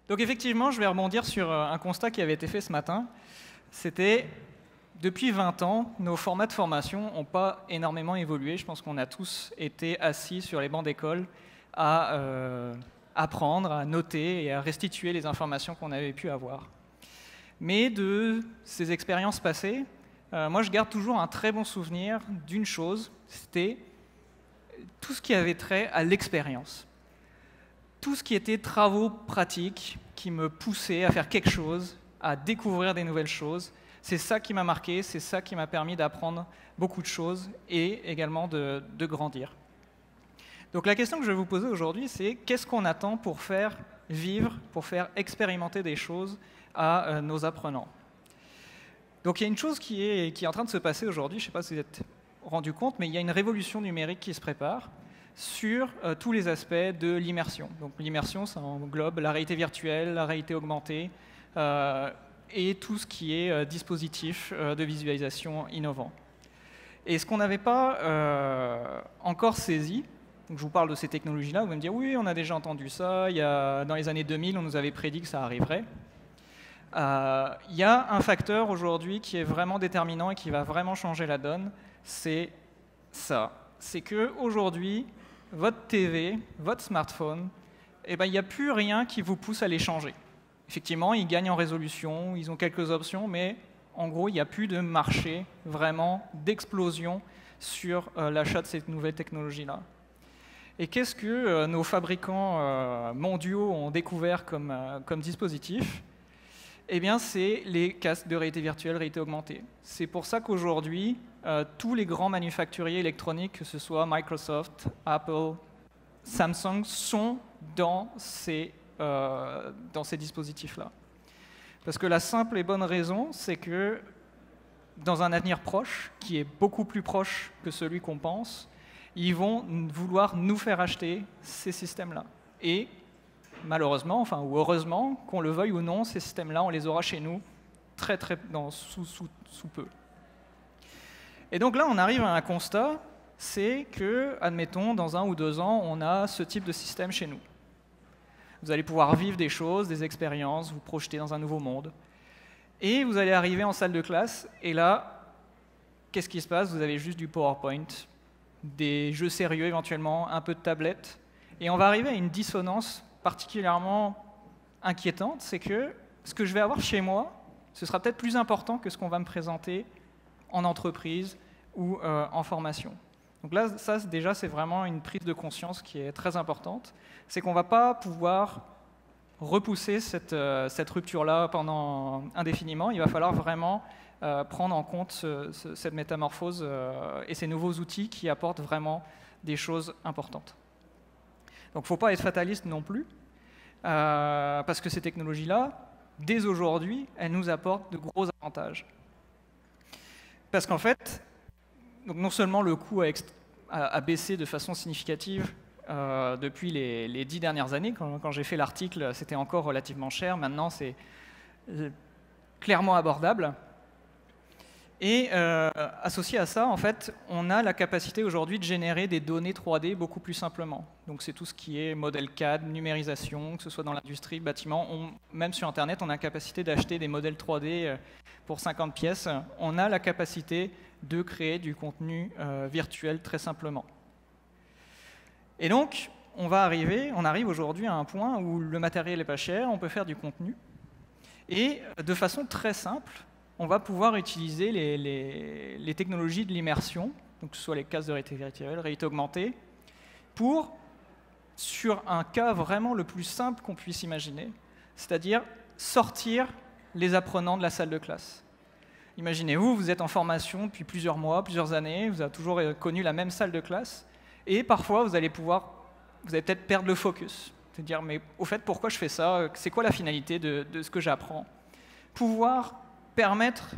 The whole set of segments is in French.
Donc effectivement, je vais rebondir sur un constat qui avait été fait ce matin. C'était, depuis 20 ans, nos formats de formation n'ont pas énormément évolué. Je pense qu'on a tous été assis sur les bancs d'école à apprendre, à noter et à restituer les informations qu'on avait pu avoir. Mais de ces expériences passées, moi je garde toujours un très bon souvenir d'une chose, c'était tout ce qui avait trait à l'expérience. Tout ce qui était travaux pratiques, qui me poussaient à faire quelque chose, à découvrir des nouvelles choses, c'est ça qui m'a marqué, c'est ça qui m'a permis d'apprendre beaucoup de choses et également de grandir. Donc la question que je vais vous poser aujourd'hui, c'est qu'est-ce qu'on attend pour faire vivre, pour faire expérimenter des choses à nos apprenants. Donc il y a une chose qui est en train de se passer aujourd'hui, je ne sais pas si vous êtes rendu compte, mais il y a une révolution numérique qui se prépare sur tous les aspects de l'immersion. Donc l'immersion, ça englobe la réalité virtuelle, la réalité augmentée et tout ce qui est dispositif de visualisation innovant. Et ce qu'on n'avait pas encore saisi, donc je vous parle de ces technologies-là, vous allez me dire oui, on a déjà entendu ça, dans les années 2000, on nous avait prédit que ça arriverait. Il y a un facteur aujourd'hui qui est vraiment déterminant et qui va vraiment changer la donne, c'est ça. C'est qu'aujourd'hui, votre TV, votre smartphone, il n'y a plus rien qui vous pousse à les changer. Effectivement, ils gagnent en résolution, ils ont quelques options, mais en gros, il n'y a plus de marché vraiment d'explosion sur l'achat de ces nouvelles technologies-là. Et qu'est-ce que nos fabricants mondiaux ont découvert comme dispositif ? Eh bien, c'est les casques de réalité virtuelle, réalité augmentée. C'est pour ça qu'aujourd'hui, tous les grands manufacturiers électroniques, que ce soit Microsoft, Apple, Samsung, sont dans ces dispositifs-là. Parce que la simple et bonne raison, c'est que dans un avenir proche, qui est beaucoup plus proche que celui qu'on pense, ils vont vouloir nous faire acheter ces systèmes-là. Et malheureusement, ou heureusement, qu'on le veuille ou non, ces systèmes-là, on les aura chez nous sous peu. Et donc là, on arrive à un constat, c'est que, admettons, dans 1 ou 2 ans, on a ce type de système chez nous. Vous allez pouvoir vivre des choses, des expériences, vous projeter dans un nouveau monde. Et vous allez arriver en salle de classe, et là, qu'est-ce qui se passe? Vous avez juste du PowerPoint, des jeux sérieux éventuellement, un peu de tablette, et on va arriver à une dissonance particulièrement inquiétante, c'est que ce que je vais avoir chez moi, ce sera peut-être plus important que ce qu'on va me présenter en entreprise ou en formation. Donc là, ça déjà, c'est vraiment une prise de conscience qui est très importante. C'est qu'on ne va pas pouvoir repousser cette rupture-là pendant indéfiniment. Il va falloir vraiment prendre en compte cette métamorphose et ces nouveaux outils qui apportent vraiment des choses importantes. Donc il ne faut pas être fataliste non plus, parce que ces technologies-là, dès aujourd'hui, elles nous apportent de gros avantages. Parce qu'en fait, donc non seulement le coût a baissé de façon significative depuis les 10 dernières années, quand j'ai fait l'article, c'était encore relativement cher, maintenant c'est clairement abordable. Et associé à ça, en fait, on a la capacité aujourd'hui de générer des données 3D beaucoup plus simplement. Donc c'est tout ce qui est modèle CAD, numérisation, que ce soit dans l'industrie, bâtiment. Même sur Internet, on a la capacité d'acheter des modèles 3D pour 50 pièces. On a la capacité de créer du contenu virtuel très simplement. Et donc, on arrive aujourd'hui à un point où le matériel n'est pas cher, on peut faire du contenu. Et de façon très simple, on va pouvoir utiliser les technologies de l'immersion, donc que ce soit les casques de réalité virtuelle, réalité augmentée, pour, sur un cas vraiment le plus simple qu'on puisse imaginer, c'est-à-dire sortir les apprenants de la salle de classe. Imaginez-vous, vous êtes en formation depuis plusieurs mois, plusieurs années, vous avez toujours connu la même salle de classe, et parfois vous allez peut-être perdre le focus, c'est-à-dire mais au fait pourquoi je fais ça, c'est quoi la finalité de ce que j'apprends? Pouvoir permettre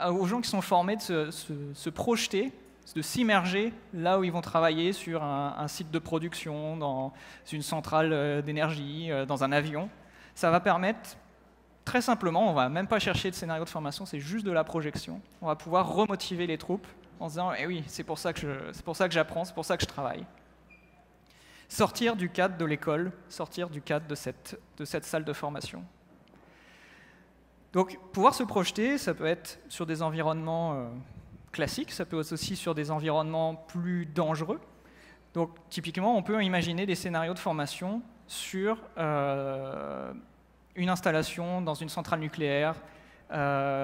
aux gens qui sont formés de se projeter, de s'immerger là où ils vont travailler sur un site de production, dans une centrale d'énergie, dans un avion. Ça va permettre, très simplement, on ne va même pas chercher de scénario de formation, c'est juste de la projection. On va pouvoir remotiver les troupes en se disant « Eh oui, c'est pour ça que j'apprends, c'est pour ça que je travaille ». sortir du cadre de l'école, sortir du cadre de cette salle de formation. Donc, pouvoir se projeter, ça peut être sur des environnements classiques, ça peut être aussi sur des environnements plus dangereux. Donc, typiquement, on peut imaginer des scénarios de formation sur une installation dans une centrale nucléaire,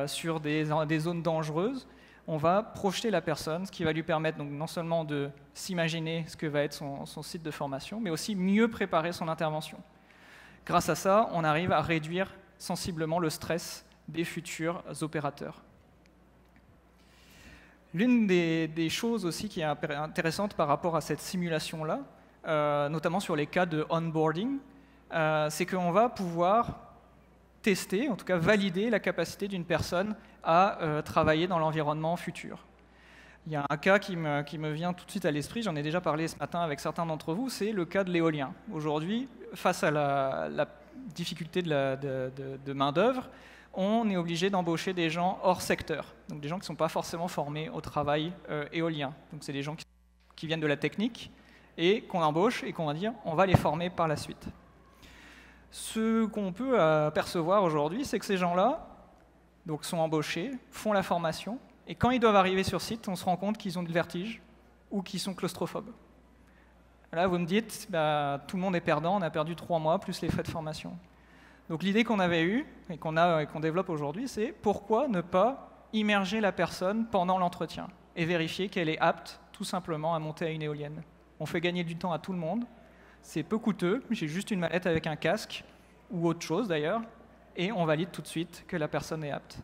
sur des zones dangereuses. On va projeter la personne, ce qui va lui permettre donc non seulement de s'imaginer ce que va être son site de formation, mais aussi mieux préparer son intervention. Grâce à ça, on arrive à réduire sensiblement le stress des futurs opérateurs. L'une des choses aussi qui est intéressante par rapport à cette simulation-là, notamment sur les cas de onboarding, c'est qu'on va pouvoir tester, en tout cas valider la capacité d'une personne à travailler dans l'environnement futur. Il y a un cas qui me vient tout de suite à l'esprit, j'en ai déjà parlé ce matin avec certains d'entre vous, c'est le cas de l'éolien. Aujourd'hui, face à la difficulté de main-d'œuvre, on est obligé d'embaucher des gens hors secteur, donc des gens qui ne sont pas forcément formés au travail éolien. Donc c'est des gens qui viennent de la technique et qu'on embauche et qu'on va dire on va les former par la suite. Ce qu'on peut apercevoir aujourd'hui, c'est que ces gens-là donc, sont embauchés, font la formation, et quand ils doivent arriver sur site, on se rend compte qu'ils ont du vertige ou qu'ils sont claustrophobes. Là, vous me dites, bah, tout le monde est perdant, on a perdu 3 mois, plus les frais de formation. Donc l'idée qu'on avait eue, et qu'on développe aujourd'hui, c'est pourquoi ne pas immerger la personne pendant l'entretien et vérifier qu'elle est apte, tout simplement, à monter à une éolienne. On fait gagner du temps à tout le monde. C'est peu coûteux, j'ai juste une mallette avec un casque, ou autre chose d'ailleurs, et on valide tout de suite que la personne est apte.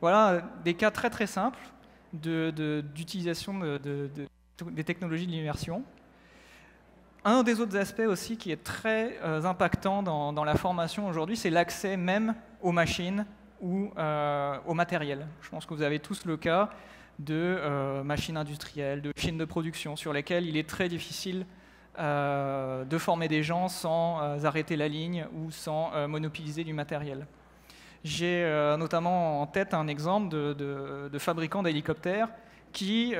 Voilà des cas très très simples d'utilisation des technologies de l'immersion. Un des autres aspects aussi qui est très impactant dans la formation aujourd'hui, c'est l'accès même aux machines ou au matériel. Je pense que vous avez tous le cas de machines industrielles, de machines de production, sur lesquelles il est très difficile de former des gens sans arrêter la ligne ou sans monopoliser du matériel. J'ai notamment en tête un exemple de fabricants d'hélicoptères qui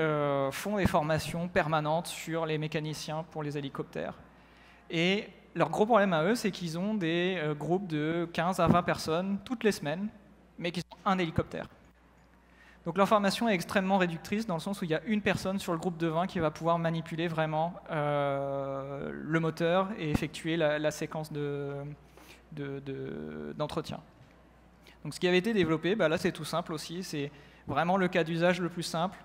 font des formations permanentes sur les mécaniciens pour les hélicoptères. Et leur gros problème à eux, c'est qu'ils ont des groupes de 15 à 20 personnes toutes les semaines, mais qui sont un hélicoptère. Donc leur formation est extrêmement réductrice dans le sens où il y a une personne sur le groupe de 20 qui va pouvoir manipuler vraiment le moteur et effectuer la séquence d'entretien. Donc ce qui avait été développé, bah là c'est tout simple aussi, c'est vraiment le cas d'usage le plus simple.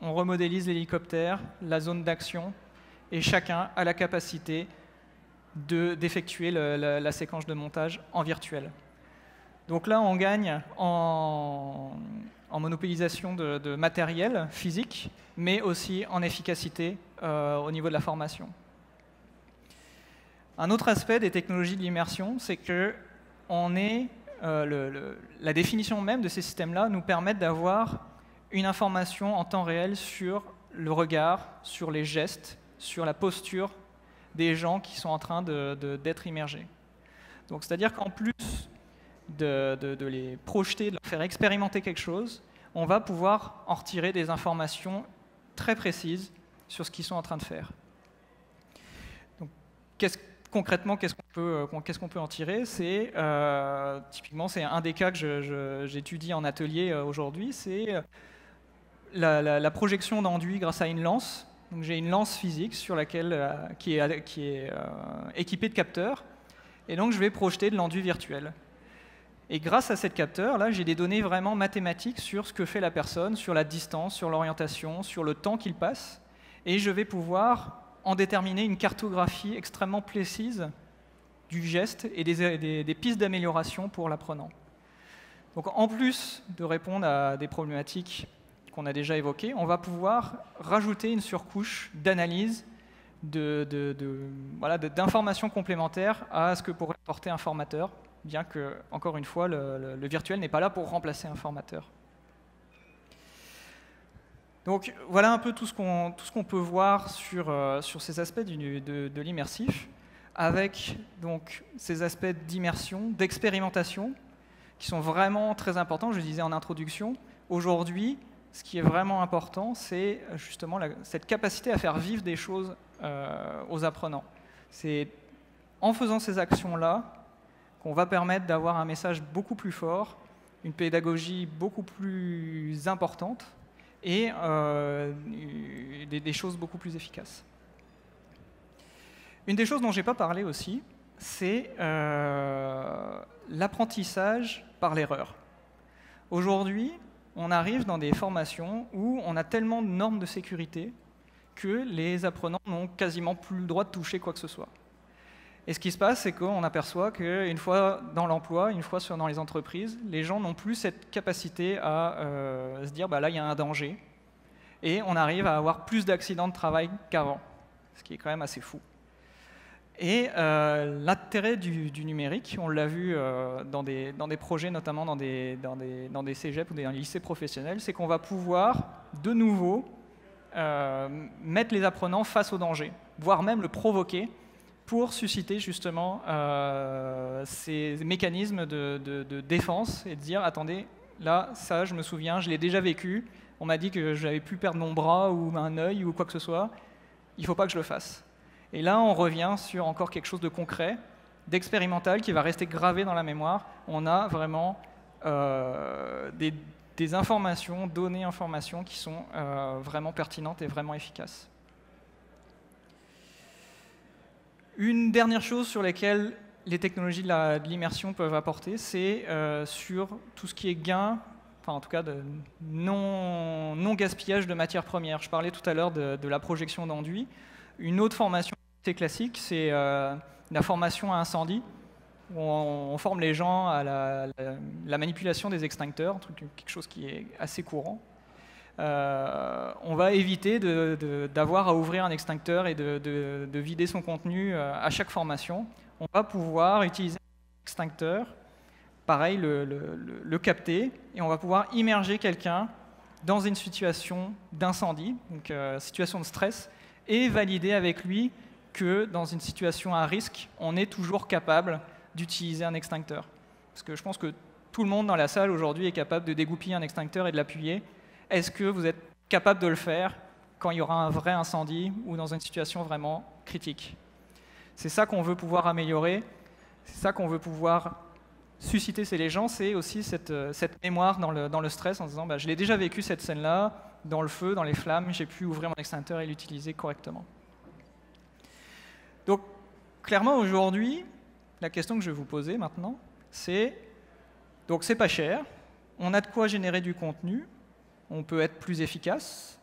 On remodélise l'hélicoptère, la zone d'action, et chacun a la capacité d'effectuer la séquence de montage en virtuel. Donc là on gagne en monopolisation de matériel physique, mais aussi en efficacité au niveau de la formation. Un autre aspect des technologies de l'immersion, c'est que la définition même de ces systèmes-là nous permet d'avoir une information en temps réel sur le regard, sur les gestes, sur la posture des gens qui sont en train d'être immergés. Donc, c'est-à-dire qu'en plus de les projeter, de leur faire expérimenter quelque chose, on va pouvoir en retirer des informations très précises sur ce qu'ils sont en train de faire. Donc, concrètement, qu'est-ce qu'on peut en tirer? Typiquement, c'est un des cas que j'étudie en atelier aujourd'hui, c'est la projection d'enduit grâce à une lance. Donc, j'ai une lance physique sur laquelle, qui est équipée de capteurs, et donc je vais projeter de l'enduit virtuel. Et grâce à cette capteur, là, j'ai des données vraiment mathématiques sur ce que fait la personne, sur la distance, sur l'orientation, sur le temps qu'il passe, et je vais pouvoir en déterminer une cartographie extrêmement précise du geste et des pistes d'amélioration pour l'apprenant. Donc en plus de répondre à des problématiques qu'on a déjà évoquées, on va pouvoir rajouter une surcouche d'analyse, d'informations complémentaires à ce que pourrait apporter un formateur, bien que, encore une fois, le virtuel n'est pas là pour remplacer un formateur. Donc voilà un peu tout ce qu'on peut voir sur ces aspects de l'immersif, avec donc ces aspects d'immersion, d'expérimentation, qui sont vraiment très importants. Je le disais en introduction, aujourd'hui, ce qui est vraiment important, c'est justement cette capacité à faire vivre des choses aux apprenants. C'est en faisant ces actions-là qu'on va permettre d'avoir un message beaucoup plus fort, une pédagogie beaucoup plus importante et des choses beaucoup plus efficaces. Une des choses dont je n'ai pas parlé aussi, c'est l'apprentissage par l'erreur. Aujourd'hui, on arrive dans des formations où on a tellement de normes de sécurité que les apprenants n'ont quasiment plus le droit de toucher quoi que ce soit. Et ce qui se passe, c'est qu'on aperçoit qu'une fois dans l'emploi, une fois dans les entreprises, les gens n'ont plus cette capacité à se dire bah là, il y a un danger. Et on arrive à avoir plus d'accidents de travail qu'avant, ce qui est quand même assez fou. Et l'intérêt du numérique, on l'a vu dans des projets, notamment dans des cégeps ou des lycées professionnels, c'est qu'on va pouvoir de nouveau mettre les apprenants face au danger, voire même le provoquer pour susciter justement ces mécanismes de défense et de dire attendez, là, ça je me souviens, je l'ai déjà vécu, on m'a dit que j'avais pu perdre mon bras ou un œil ou quoi que ce soit, il ne faut pas que je le fasse. Et là, on revient sur encore quelque chose de concret, d'expérimental, qui va rester gravé dans la mémoire. On a vraiment des informations, données informations qui sont vraiment pertinentes et vraiment efficaces. Une dernière chose sur laquelle les technologies de l'immersion peuvent apporter, c'est sur tout ce qui est gain, enfin en tout cas de non-gaspillage de matières premières. Je parlais tout à l'heure de la projection d'enduit. Une autre formation classique, c'est la formation à incendie, où on forme les gens à la manipulation des extincteurs, quelque chose qui est assez courant. On va éviter d'avoir à ouvrir un extincteur et de vider son contenu à chaque formation. On va pouvoir utiliser un extincteur, pareil, le capter, et on va pouvoir immerger quelqu'un dans une situation d'incendie, donc situation de stress, et valider avec lui que dans une situation à risque, on est toujours capable d'utiliser un extincteur. Parce que je pense que tout le monde dans la salle aujourd'hui est capable de dégoupiller un extincteur et de l'appuyer. Est-ce que vous êtes capable de le faire quand il y aura un vrai incendie ou dans une situation vraiment critique? C'est ça qu'on veut pouvoir améliorer, c'est ça qu'on veut pouvoir susciter chez les gens, c'est aussi cette mémoire dans le stress en se disant bah, je l'ai déjà vécu cette scène-là, dans le feu, dans les flammes, j'ai pu ouvrir mon extincteur et l'utiliser correctement. Donc, clairement, aujourd'hui, la question que je vais vous poser maintenant, c'est donc c'est pas cher, on a de quoi générer du contenu, on peut être plus efficace,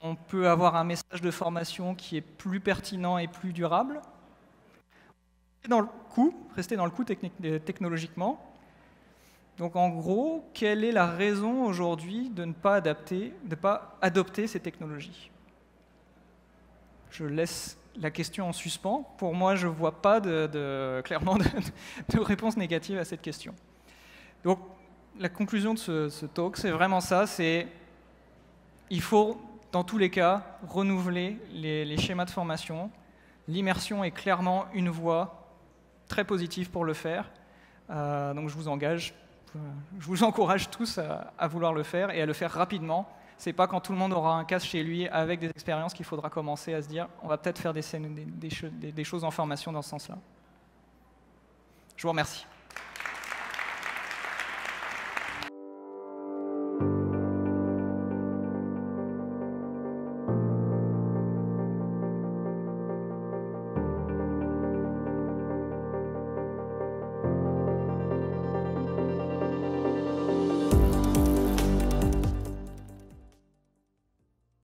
on peut avoir un message de formation qui est plus pertinent et plus durable, rester dans le coup technologiquement. Donc en gros, quelle est la raison aujourd'hui de ne pas adopter ces technologies? Je laisse la question en suspens. Pour moi, je ne vois pas clairement de réponse négative à cette question. Donc la conclusion de ce talk, c'est vraiment ça, il faut dans tous les cas renouveler les schémas de formation. L'immersion est clairement une voie très positive pour le faire. Donc je vous encourage tous à vouloir le faire et à le faire rapidement. C'est pas quand tout le monde aura un casque chez lui avec des expériences qu'il faudra commencer à se dire on va peut-être faire des choses en formation dans ce sens-là. Je vous remercie.